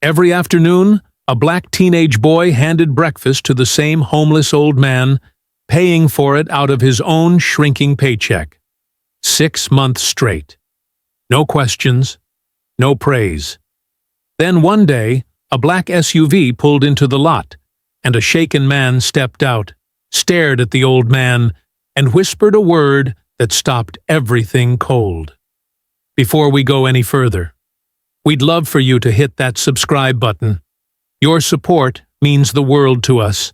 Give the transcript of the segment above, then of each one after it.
Every afternoon, a black teenage boy handed breakfast to the same homeless old man, paying for it out of his own shrinking paycheck. 6 months straight. No questions, no praise. Then one day, a black SUV pulled into the lot, and a shaken man stepped out, stared at the old man, and whispered a word that stopped everything cold. Before we go any further, we'd love for you to hit that subscribe button. Your support means the world to us,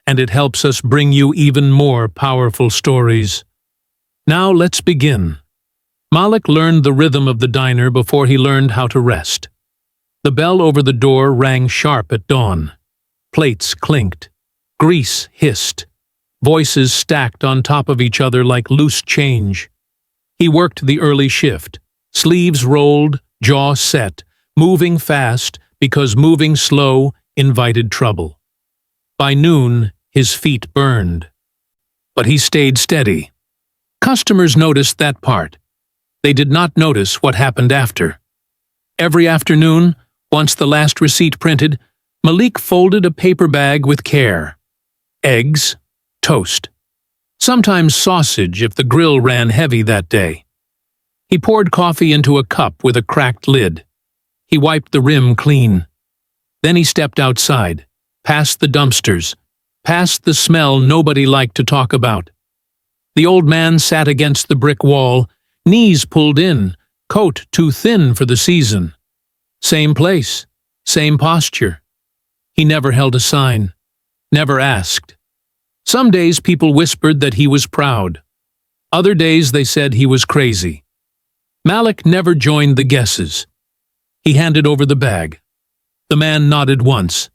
and it helps us bring you even more powerful stories. Now let's begin. Malik learned the rhythm of the diner before he learned how to rest. The bell over the door rang sharp at dawn. Plates clinked. Grease hissed. Voices stacked on top of each other like loose change. He worked the early shift. Sleeves rolled, jaw set, moving fast because moving slow invited trouble. By noon, his feet burned. But he stayed steady. Customers noticed that part. They did not notice what happened after. Every afternoon, once the last receipt printed, Malik folded a paper bag with care. Eggs, toast. Sometimes sausage if the grill ran heavy that day. He poured coffee into a cup with a cracked lid. He wiped the rim clean. Then he stepped outside, past the dumpsters, past the smell nobody liked to talk about. The old man sat against the brick wall, knees pulled in, coat too thin for the season. Same place, same posture. He never held a sign, never asked. Some days people whispered that he was proud. Other days they said he was crazy. Malik never joined the guesses. He handed over the bag. The man nodded once.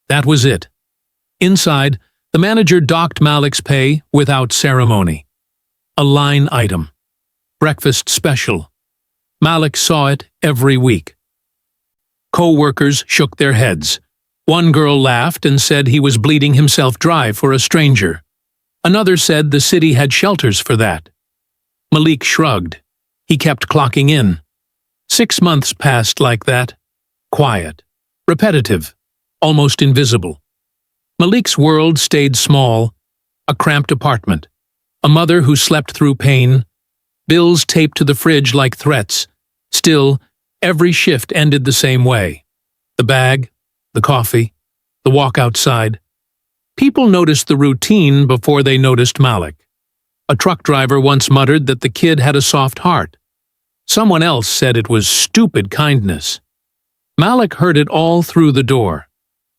That was it. Inside, the manager docked Malik's pay without ceremony. A line item. Breakfast special. Malik saw it every week. Co-workers shook their heads. One girl laughed and said he was bleeding himself dry for a stranger. Another said the city had shelters for that. Malik shrugged. He kept clocking in. 6 months passed like that. Quiet. Repetitive. Almost invisible. Malik's world stayed small. A cramped apartment. A mother who slept through pain. Bills taped to the fridge like threats. Still, every shift ended the same way. The bag, the coffee, the walk outside. People noticed the routine before they noticed Malik. A truck driver once muttered that the kid had a soft heart. Someone else said it was stupid kindness. Malik heard it all through the door.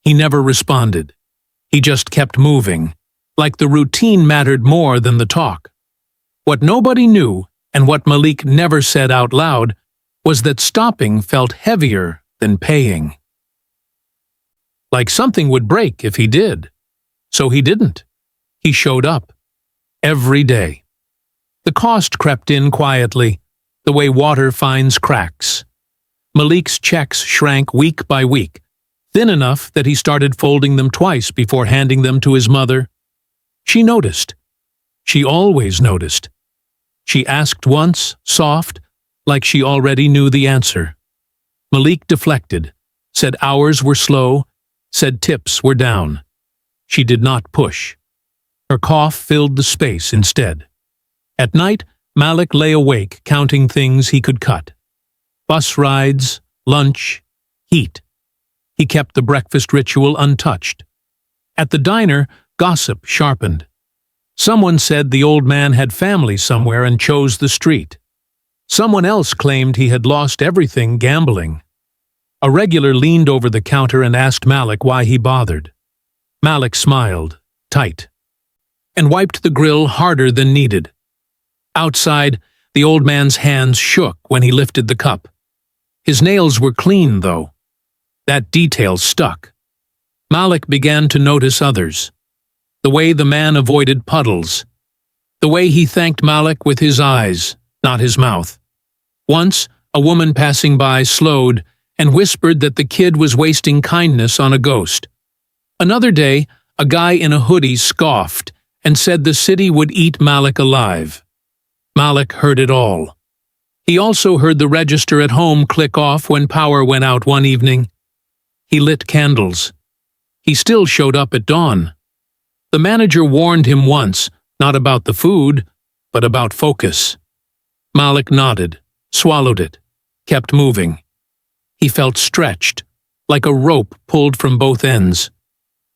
He never responded. He just kept moving, like the routine mattered more than the talk. What nobody knew, and what Malik never said out loud, was that stopping felt heavier than paying. Like something would break if he did. So he didn't. He showed up. Every day. The cost crept in quietly, the way water finds cracks. Malik's checks shrank week by week, thin enough that he started folding them twice before handing them to his mother. She noticed. She always noticed. She asked once, soft, like she already knew the answer. Malik deflected, said hours were slow, said tips were down. She did not push. Her cough filled the space instead. At night, Malik lay awake counting things he could cut. Bus rides, lunch, heat. He kept the breakfast ritual untouched. At the diner, gossip sharpened. Someone said the old man had family somewhere and chose the street. Someone else claimed he had lost everything gambling. A regular leaned over the counter and asked Malik why he bothered. Malik smiled, tight, and wiped the grill harder than needed. Outside, the old man's hands shook when he lifted the cup. His nails were clean, though. That detail stuck. Malik began to notice others. The way the man avoided puddles. The way he thanked Malik with his eyes, not his mouth. Once, a woman passing by slowed and whispered that the kid was wasting kindness on a ghost. Another day, a guy in a hoodie scoffed and said the city would eat Malik alive. Malik heard it all. He also heard the register at home click off when power went out one evening. He lit candles. He still showed up at dawn. The manager warned him once, not about the food, but about focus. Malik nodded, swallowed it, kept moving. He felt stretched, like a rope pulled from both ends.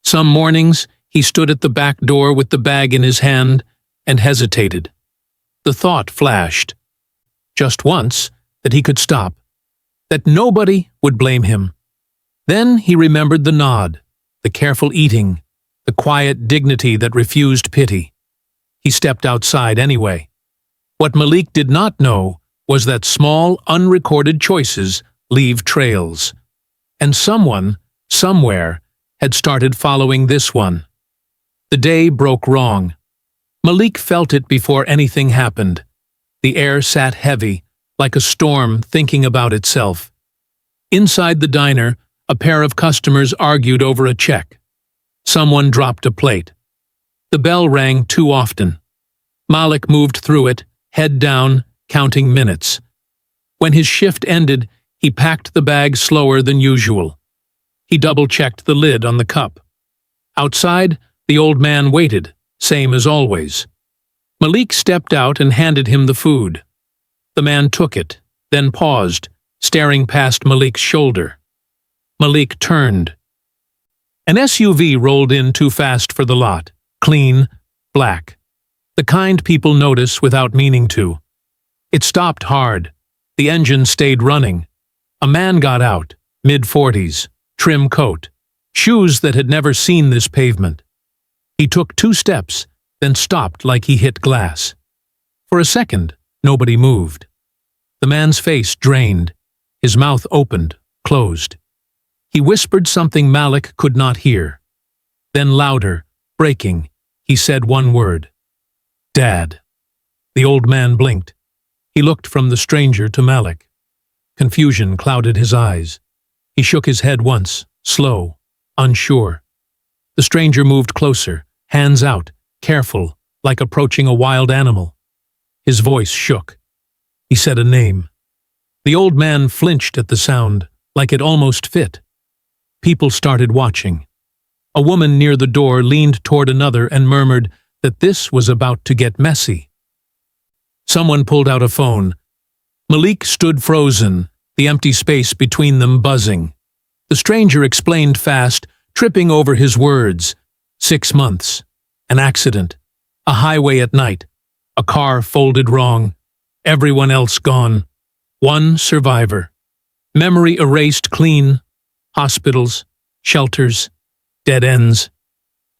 Some mornings, he stood at the back door with the bag in his hand and hesitated. The thought flashed, just once, that he could stop, that nobody would blame him. Then he remembered the nod, the careful eating, the quiet dignity that refused pity. He stepped outside anyway. What Malik did not know was that small, unrecorded choices leave trails. And someone, somewhere, had started following this one. The day broke wrong. Malik felt it before anything happened. The air sat heavy, like a storm thinking about itself. Inside the diner, a pair of customers argued over a check. Someone dropped a plate. The bell rang too often. Malik moved through it, head down, counting minutes. When his shift ended, he packed the bag slower than usual. He double-checked the lid on the cup. Outside, the old man waited, same as always. Malik stepped out and handed him the food. The man took it, then paused, staring past Malik's shoulder. Malik turned. An SUV rolled in too fast for the lot, clean, black. The kind people notice without meaning to. It stopped hard. The engine stayed running. A man got out, mid-40s, trim coat, shoes that had never seen this pavement. He took 2 steps, then stopped like he hit glass. For a second, nobody moved. The man's face drained, his mouth opened, closed. He whispered something Malik could not hear. Then louder, breaking, he said one word. Dad. The old man blinked. He looked from the stranger to Malik. Confusion clouded his eyes. He shook his head once, slow, unsure. The stranger moved closer, hands out, careful, like approaching a wild animal. His voice shook. He said a name. The old man flinched at the sound, like it almost fit. People started watching. A woman near the door leaned toward another and murmured that this was about to get messy. Someone pulled out a phone. Malik stood frozen, the empty space between them buzzing. The stranger explained fast, tripping over his words. 6 months. An accident. A highway at night. A car folded wrong. Everyone else gone. One survivor. Memory erased clean. Hospitals, shelters, dead ends.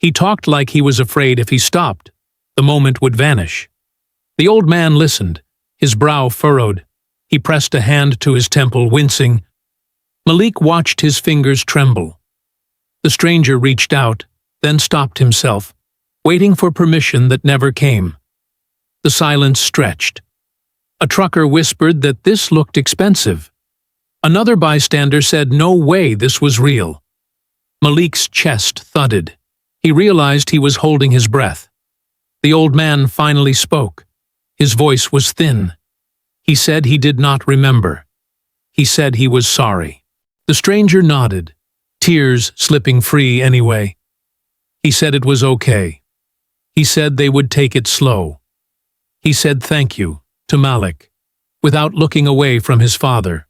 He talked like he was afraid if he stopped, the moment would vanish. The old man listened, his brow furrowed. He pressed a hand to his temple, wincing. Malik watched his fingers tremble. The stranger reached out, then stopped himself, waiting for permission that never came. The silence stretched. A trucker whispered that this looked expensive. Another bystander said no way this was real. Malik's chest thudded. He realized he was holding his breath. The old man finally spoke. His voice was thin. He said he did not remember. He said he was sorry. The stranger nodded, tears slipping free anyway. He said it was okay. He said they would take it slow. He said thank you to Malik, without looking away from his father.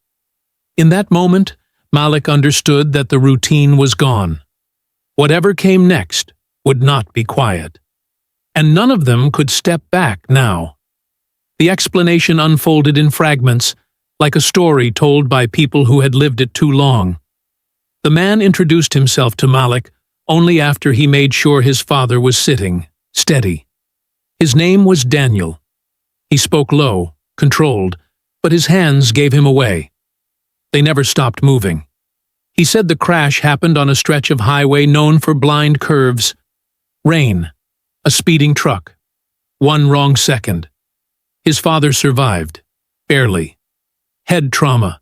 In that moment, Malik understood that the routine was gone. Whatever came next would not be quiet. And none of them could step back now. The explanation unfolded in fragments, like a story told by people who had lived it too long. The man introduced himself to Malik only after he made sure his father was sitting, steady. His name was Daniel. He spoke low, controlled, but his hands gave him away. They never stopped moving. He said the crash happened on a stretch of highway known for blind curves. Rain. A speeding truck. One wrong second. His father survived. Barely. Head trauma.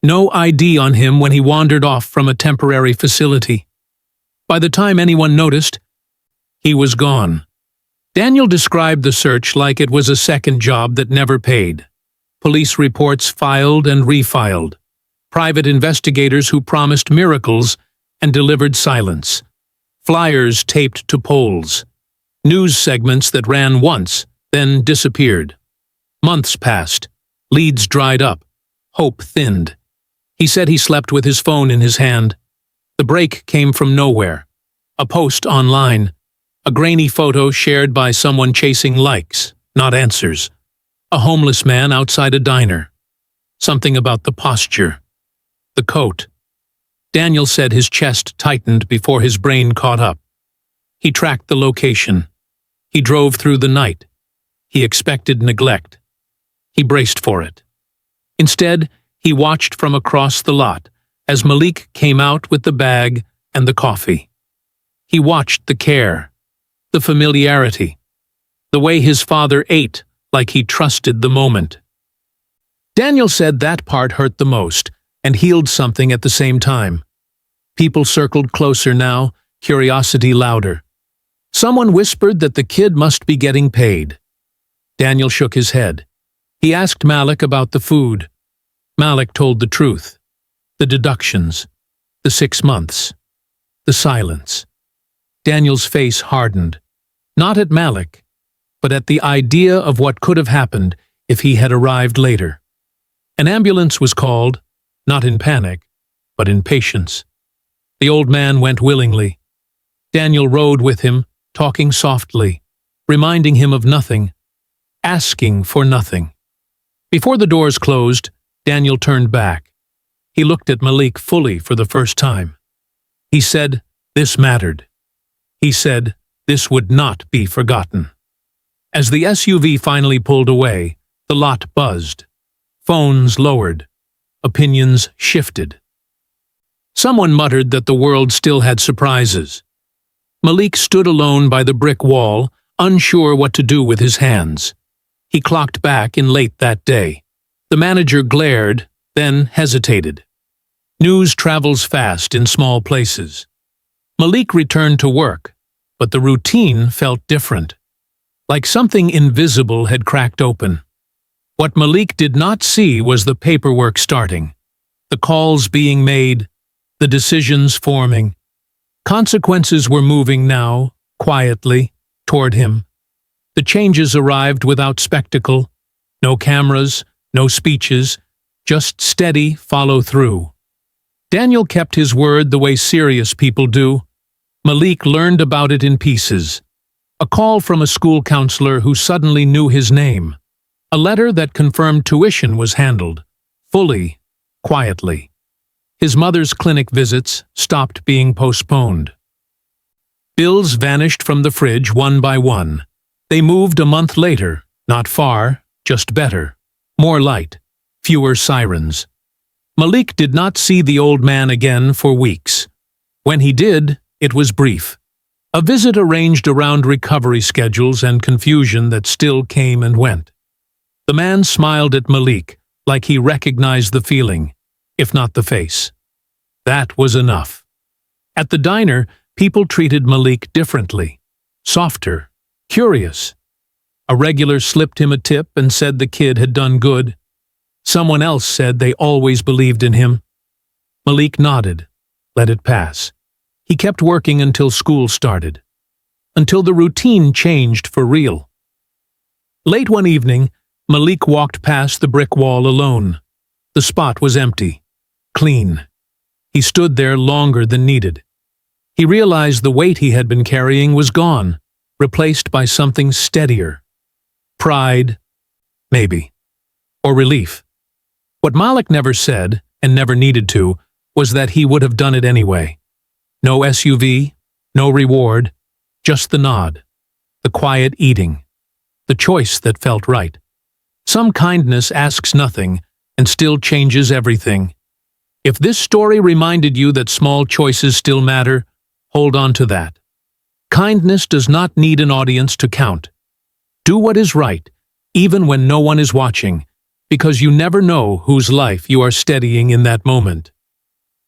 No ID on him when he wandered off from a temporary facility. By the time anyone noticed, he was gone. Daniel described the search like it was a second job that never paid. Police reports filed and refiled. private investigators who promised miracles and delivered silence, flyers taped to poles, news segments that ran once, then disappeared. Months passed, leads dried up, hope thinned. He said he slept with his phone in his hand. The break came from nowhere. A post online, a grainy photo shared by someone chasing likes, not answers. A homeless man outside a diner. Something about the posture. The coat. Daniel said his chest tightened before his brain caught up. He tracked the location. He drove through the night. He expected neglect. He braced for it. Instead, he watched from across the lot as Malik came out with the bag and the coffee. He watched the care, the familiarity, the way his father ate like he trusted the moment. Daniel said that part hurt the most and healed something at the same time. People circled closer now, curiosity louder. Someone whispered that the kid must be getting paid. Daniel shook his head. He asked Malik about the food. Malik told the truth. The deductions. The 6 months. The silence. Daniel's face hardened. Not at Malik, but at the idea of what could have happened if he had arrived later. An ambulance was called, not in panic, but in patience. The old man went willingly. Daniel rode with him, talking softly, reminding him of nothing, asking for nothing. Before the doors closed, Daniel turned back. He looked at Malik fully for the first time. He said, this mattered. He said, this would not be forgotten. As the SUV finally pulled away, the lot buzzed. Phones lowered. Opinions shifted. Someone muttered that the world still had surprises. Malik stood alone by the brick wall, unsure what to do with his hands. He clocked back in late that day. The manager glared, then hesitated. News travels fast in small places. Malik returned to work, but the routine felt different. Like something invisible had cracked open. What Malik did not see was the paperwork starting, the calls being made, the decisions forming. Consequences were moving now, quietly, toward him. The changes arrived without spectacle. No cameras, no speeches, just steady follow-through. Daniel kept his word the way serious people do. Malik learned about it in pieces. A call from a school counselor who suddenly knew his name. A letter that confirmed tuition was handled, fully, quietly. His mother's clinic visits stopped being postponed. Bills vanished from the fridge one by one. They moved a month later, not far, just better. More light, fewer sirens. Malik did not see the old man again for weeks. When he did, it was brief. A visit arranged around recovery schedules and confusion that still came and went. The man smiled at Malik, like he recognized the feeling, if not the face. That was enough. At the diner, people treated Malik differently, softer, curious. A regular slipped him a tip and said the kid had done good. Someone else said they always believed in him. Malik nodded, let it pass. He kept working until school started, until the routine changed for real. Late one evening, Malik walked past the brick wall alone. The spot was empty, clean. He stood there longer than needed. He realized the weight he had been carrying was gone, replaced by something steadier. Pride, maybe, or relief. What Malik never said, and never needed to, was that he would have done it anyway. No SUV, no reward, just the nod, the quiet eating, the choice that felt right. Some kindness asks nothing and still changes everything. If this story reminded you that small choices still matter, hold on to that. Kindness does not need an audience to count. Do what is right, even when no one is watching, because you never know whose life you are steadying in that moment.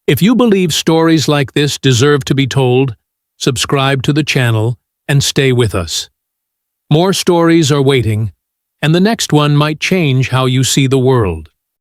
If you believe stories like this deserve to be told, subscribe to the channel and stay with us. More stories are waiting, and the next one might change how you see the world.